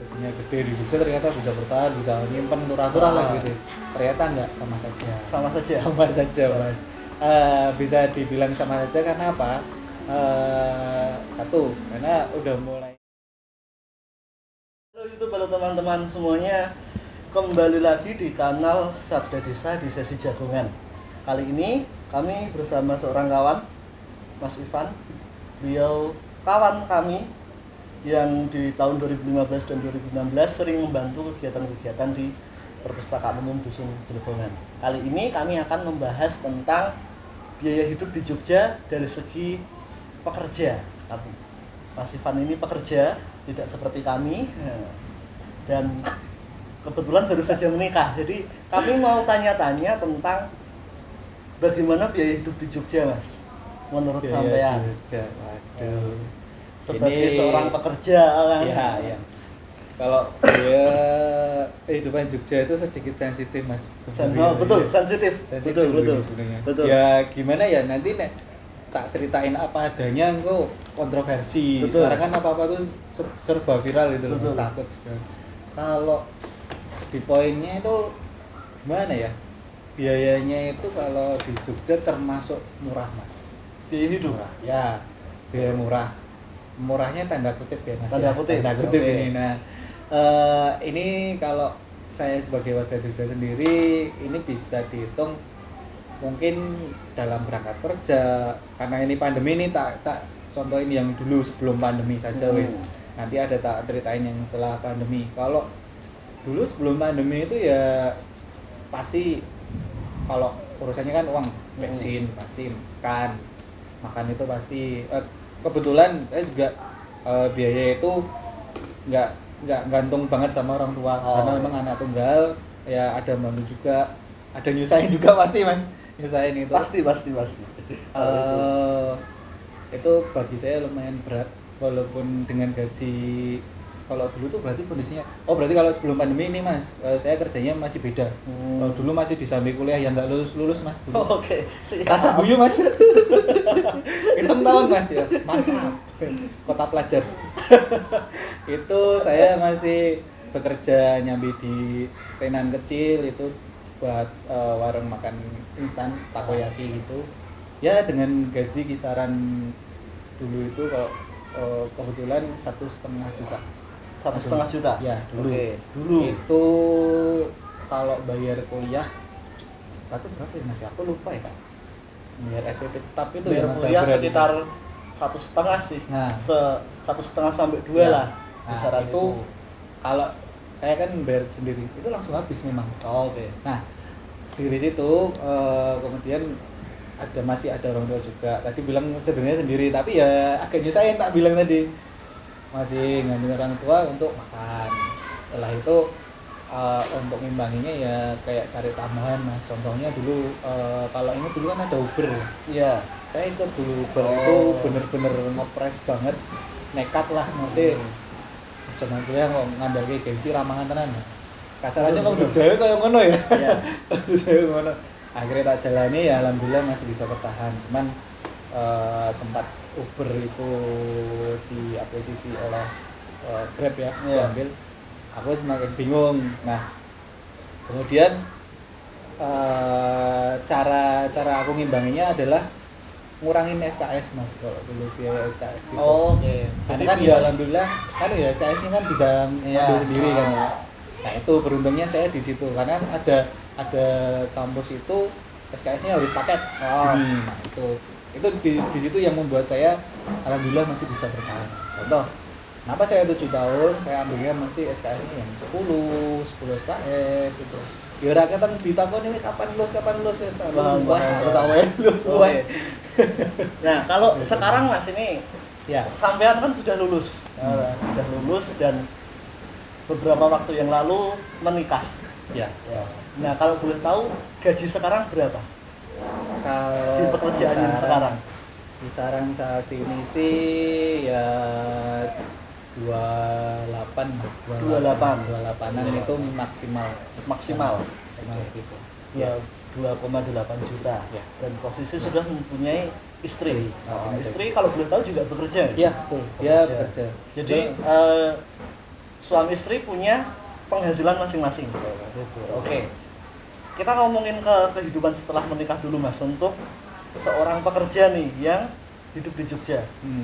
gajinya gede di Jogja ternyata bisa bertahan, bisa nyimpen turah-turah lah gitu. Ternyata enggak, sama saja. Sama saja Mas. Bisa dibilang sama saja karena apa? Satu, karena udah mulai. Halo YouTube, halo teman-teman semuanya. Kembali lagi di kanal Sabda Desa di sesi Jagongan. Kali ini kami bersama seorang kawan, Mas Ivan. Beliau kawan kami yang di tahun 2015 dan 2016 sering membantu kegiatan-kegiatan di Perpustakaan Umum Dusun Jagongan. Kali ini kami akan membahas tentang biaya hidup di Jogja dari segi pekerja. Mas Ivan ini pekerja, tidak seperti kami, dan kebetulan baru saja menikah. Jadi kami mau tanya-tanya tentang bagaimana biaya hidup di Jogja, Mas, menurut sampean. Jogja, waduh. Sebagai Ini, seorang pekerja kan. Iya. Kalau biaya kehidupan Jogja itu sedikit sensitif, Mas. Betul, sensitif. Betul. Betul. Ya gimana ya, nanti tak ceritain apa adanya engko kontroversi. Betul. Sekarang kan apa-apa tuh serba viral gitu loh, takut sebenarnya. Kalau di poinnya itu gimana ya? Biayanya itu kalau di Jogja termasuk murah, Mas. Biaya hidup. Murah. Ya, biaya murah. Murahnya tanda kutip ya, Mas. Tanda kutip Okay. Ini. Nah, ini kalau saya sebagai warga Jogja sendiri ini bisa dihitung mungkin dalam berangkat kerja, karena ini pandemi ini tak contohin yang dulu sebelum pandemi saja wis. Nanti ada tak ceritain yang setelah pandemi. Kalau dulu sebelum pandemi itu ya pasti kalau urusannya kan uang, bensin pasti, makan itu pasti. Kebetulan saya juga biaya itu nggak gantung banget sama orang tua, karena memang anak tunggal ya, ada bantu juga, ada nyusahin juga pasti, Mas. Nyusahin itu Pasti. Itu bagi saya lumayan berat, walaupun dengan gaji. Kalau dulu tuh berarti kondisinya, berarti kalau sebelum pandemi ini, Mas, saya kerjanya masih beda. Kalau dulu masih di sambil kuliah yang nggak lulus Mas dulu. Oke. Rasa guyu, Mas. Hitung tahun, Mas, ya. Mantap. Kota pelajar. Itu saya masih bekerja nyambi di tenan kecil itu buat warung makan instan takoyaki gitu. Ya dengan gaji kisaran dulu itu kalau kebetulan 1,5 juta. 1,5 juta. Ya, dulu. Oke. Dulu itu kalau bayar kuliah itu berapa ya, Mas? Aku lupa ya, Kak. Bayar SPP tetap itu bayar kuliah sekitar 1,5 sih. Nah, 1,5 sampai 2 lah. Nah, itu kalau saya kan bayar sendiri itu langsung habis memang. Oke. Nah, dari situ kemudian masih ada orang tua juga. Tadi bilang sebenarnya sendiri, tapi ya agak nyusahin tak bilang tadi. Masih ngandung orang tua untuk makan. Setelah itu untuk ngimbanginya ya kayak cari tambahan, Mas. Contohnya dulu kalau ini dulu kan ada Uber. Iya. Saya ikut dulu Uber. Itu bener-bener ngepres banget, nekat lah masih. Jangan kuliah kok ngandalke gengsi ramangan tenan. Kasarannya wong Jogja kayak ngono ya. Iya. Saya ngono. Akhirnya tak jalani ya, alhamdulillah masih bisa bertahan. Cuman sempat Uber itu diakuisisi oleh Grab ya, diambil. Aku semakin bingung. Nah, kemudian cara aku ngimbanginya adalah ngurangin SKS, Mas. Kalau dulu biaya SKS itu. Oke. Karena kan ya alhamdulillah kan ya SKS ini kan bisa ngambil sendiri kan. Nah, itu beruntungnya saya di situ karena ada kampus itu SKS-nya harus paket. Nah, itu di situ yang membuat saya alhamdulillah masih bisa bertahan. Contoh, kenapa saya 7 tahun saya ambilnya masih SKS-nya yang 10 SKS itu. Ya rakyatan ditakon ini kapan lulus ya. Wah, aku tahuin dulu. Nah, kalau sekarang Mas ini ya, sampean kan sudah lulus. Sudah lulus dan beberapa waktu yang lalu menikah. Ya. Nah, kalau boleh tahu gaji sekarang berapa? Kalau Di pekerjaan sekarang. Kisaran saat ini sih ya 28-an itu maksimal segitu. Ya, 2,8 juta. Ya. Dan posisi sudah mempunyai istri. Istri. Istri kalau boleh tahu juga bekerja. Iya, betul. Dia bekerja. Jadi suami istri punya penghasilan masing-masing. Gitu. Oke. Kita ngomongin ke kehidupan setelah menikah dulu Mas, untuk seorang pekerja nih yang hidup di Jogja.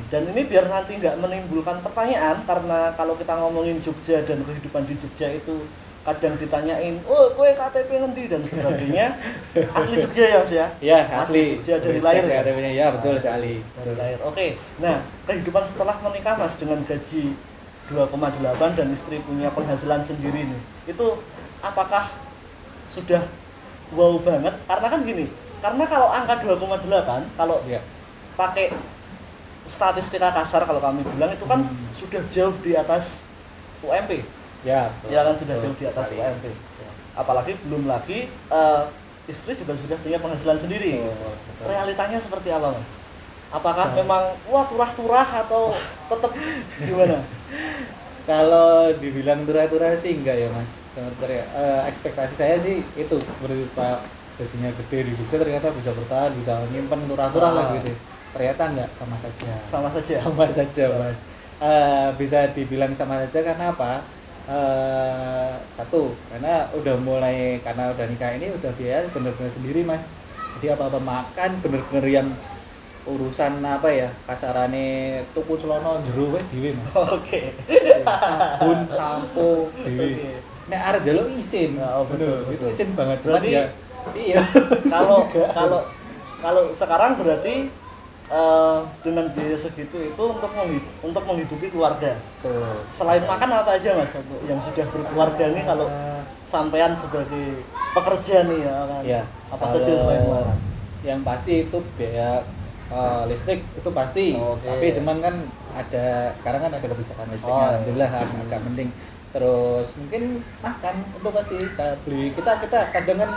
Dan ini biar nanti nggak menimbulkan pertanyaan, karena kalau kita ngomongin Jogja dan kehidupan di Jogja itu kadang ditanyain, oh kowe KTP ngendi dan sebagainya. Asli Jogja ya Mas ya? Ya, asli. Jogja dari lahir ya? KTP-nya ya, betul sekali. Dari lahir. Oke. Nah, kehidupan setelah menikah Mas dengan gaji 2,8 dan istri punya penghasilan sendiri nih. Itu apakah sudah wow banget? Karena kan gini, karena kalau angka 2,8 kalau Iya. pakai statistika kasar kalau kami bilang itu kan sudah jauh di atas UMP. Ya, betul. Ya kan sudah Betul jauh di atas sekali. UMP. Apalagi belum lagi istri juga sudah punya penghasilan sendiri. Betul. Realitanya seperti apa Mas? Apakah memang wah turah-turah atau tetap gimana? Kalau dibilang turah-turah sih enggak ya Mas. Sebenarnya ekspektasi saya sih itu seperti Pak, gajinya gede di Jogja ternyata bisa bertahan, bisa nyimpen turah-turah lah gitu. Ternyata enggak, sama saja. Sama saja. Sama saja Mas. Bisa dibilang sama saja karena apa? Satu, karena udah mulai, karena udah nikah ini udah biaya bener-bener sendiri Mas. Jadi apa-apa makan bener-bener yang urusan apa ya, kasarane tuku celana jero wae dhewe Mas. Oke. Sabun, sampo dhewe. Oke. Nek arep njaluk isin. Betul, Itu betul. isin banget cuman Berarti- ya iya. Kalau juga. kalau sekarang berarti dengan biaya segitu itu untuk menghidupi keluarga. Tuh. Selain makan apa aja Mas untuk yang sudah berkeluarga nih, kalau sampean sebagai pekerja nih ya kan? Ya, Apa saja selain makan? yang pasti itu biaya listrik itu pasti. Oke. Tapi cuman kan ada sekarang kan ada kebijakan listriknya, Oh, alhamdulillah agak mending. Terus mungkin makan itu pasti kita kadang kan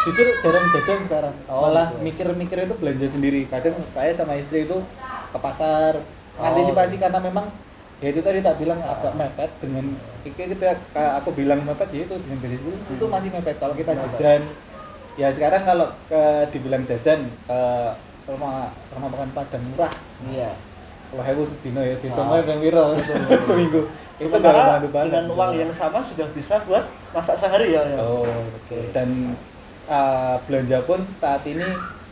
jujur jarang jajan sekarang. Oh, Malah betul. mikir-mikir itu belanja sendiri. Kadang saya sama istri itu ke pasar antisipasi karena memang ya itu tadi tak bilang agak mepet dengan kita aku bilang mepet ya itu dengan gaji itu masih mepet kalau kita jajan. Ya sekarang kalau dibilang jajan rumah makan Padang murah Iya. 10.000 sedino ya dihitung ae ping piro seminggu. Itu Sementara bantu banget. dengan uang yang sama sudah bisa buat masak sehari ya. Mas? Oh, betul. Dan belanja pun saat ini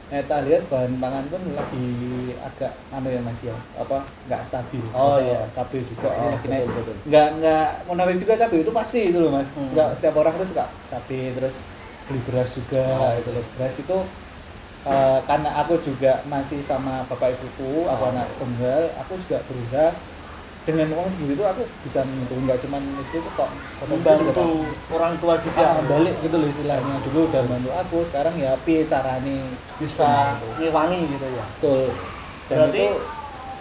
kita lihat bahan pangan pun lagi agak ya Mas ya, apa nggak stabil. Oh, Contoh, iya. cabai juga lagi Betul, naik. betul. Nggak munafik juga cabai itu pasti itu loh Mas. Setiap orang tuh suka cabai, terus beli beras juga itu loh. Beras itu karena aku juga masih sama bapak ibuku, aku anak tunggal, aku juga berusaha dengan uang segitu itu aku bisa menentukan, nggak cuma istri itu kok Membantu orang tua juga. balik gitu loh istilahnya. Dulu udah bantu aku, sekarang ya piye carane Bisa ngewangi gitu ya. betul. Dan Berarti itu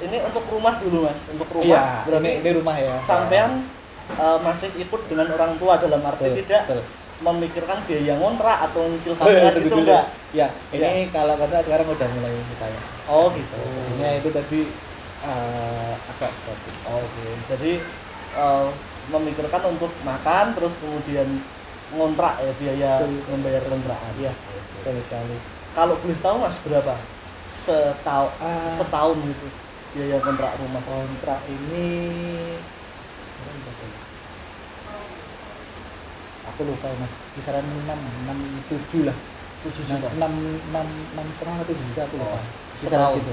ini untuk rumah dulu Mas, untuk rumah. iya, Berarti ini rumah ya. sampean masih ikut dengan orang tua dalam arti Betul, tidak betul. memikirkan biaya ngontrak atau nyicil Oh, iya, KPR itu betul. enggak. Ya, ini kalau kata sekarang udah mulai ke saya. Oh gitu. Jadinya itu tadi agak berat. Oke. Jadi memikirkan untuk makan terus kemudian ngontrak ya, biaya Betul. membayar kontrakan. Iya, betul sekali. Kalau boleh tahu Mas berapa Ah. setahun gitu biaya kontrak rumah? Kontrak ini aku lupa ya Mas, kisaran 7 lah. 7 juta. 6,5 atau 7 juta aku lupa. Oh, Kisaran setahun. gitu.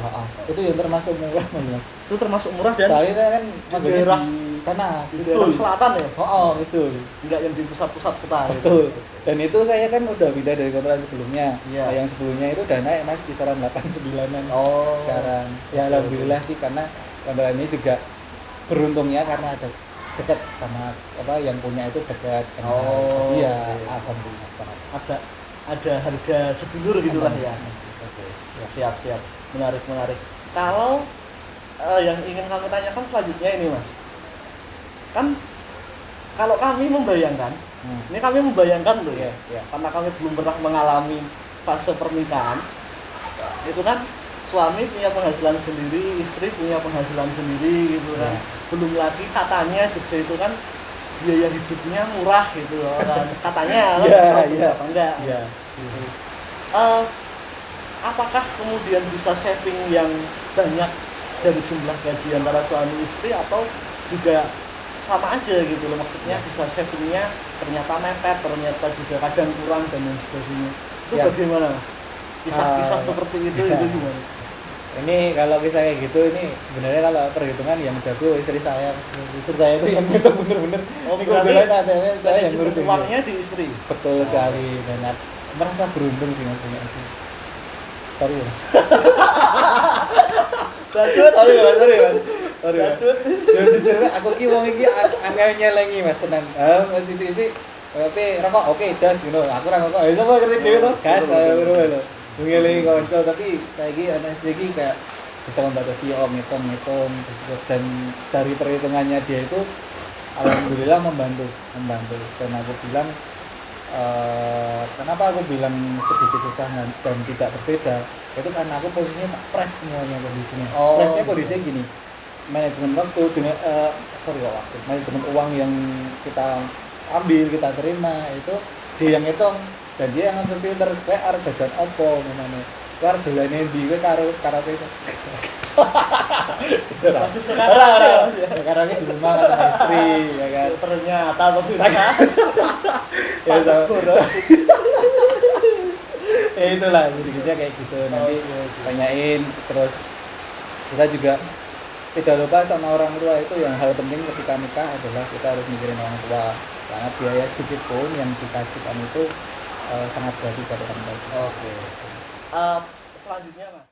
Itu yang termasuk murah Mas. Itu termasuk murah dan Soalnya saya kan di manggonnya daerah di sana, di daerah daerah selatan ya, itu. enggak yang di pusat-pusat kota. Betul. Dan itu saya kan udah pindah dari kontrakan sebelumnya. Iya. Nah, yang sebelumnya itu udah naik Mas kisaran 8-9an. Oh. Sekarang ya alhamdulillah sih, karena kontrakan ini juga beruntungnya karena ada dekat sama apa yang punya itu dekat. Oh, Iya, oke. alhamdulillah banget. Ada harga sedulur gitulah ya. Oke. Ya, siap. Menarik. Kalau yang ingin kami tanyakan selanjutnya ini Mas. Kan kalau kami membayangkan, ini kami membayangkan loh ya, Iya. karena kami belum pernah mengalami fase pernikahan. Itu kan suami punya penghasilan sendiri, istri punya penghasilan sendiri gitu kan. Iya. Belum lagi katanya Jogja itu kan biaya hidupnya murah gitu loh kan. Katanya kan, Iya, nggak tahu iya. apa enggak. Iya. Apakah kemudian bisa saving yang banyak dari jumlah gaji antara suami istri, atau juga sama aja gitu loh, maksudnya bisa savingnya ternyata mepet, ternyata juga kadang kurang dan lain sebagainya. Itu Ya. bagaimana mas? Kisah-kisah Ah, seperti itu ya. itu gimana? Ini kalau kisah kayak gitu, ini sebenarnya kalau perhitungan yang jago istri saya. Istri saya itu yang ngitung bener-bener. Oh, Ini berarti kebetulan ATM saya yang manajemen ngurusin. uangnya di istri. Betul sekali, dan merasa beruntung sih mas punya istri. Sorry ya, mas. Badut, Sorry ya mas, sorry ya mas. Sorry ya. badut. Ya jujur Pak, aku ki wong iki angel nyelengi mas tenan. Mas itu tapi rokok oke jas gitu. Aku ora rokok. Ya sapa ngerti dhewe to? Gas Betul, betul. lho. Ngelengi kanca tapi saiki ana istri iki kayak bisa membatasi ngitung tersebut, dan dari perhitungannya dia itu alhamdulillah membantu dan aku bilang kenapa aku bilang sedikit susah dan tidak berbeda itu karena aku posisinya tak press semuanya kondisinya. Oh, Pressnya gitu. kondisinya gini, manajemen waktu dengan manajemen uang yang kita ambil kita terima itu dia yang hitung dan dia yang ngambil filter kayak arep jajan opo namanya kowe arep dolane ndi kowe karo karaoke Masih suka karaoke ya, Mas, ya? karaoke di rumah sama istri ya kan. Ternyata pemirsa Ya, pantas tahu. boros. Ya itulah sedikitnya kayak gitu nanti Oke. tanyain. Terus kita juga tidak lupa sama orang tua, itu yang hal penting ketika nikah adalah kita harus mikirin orang tua karena biaya sedikit pun yang dikasihkan itu sangat berarti pada orang tua. Oke. Selanjutnya mas.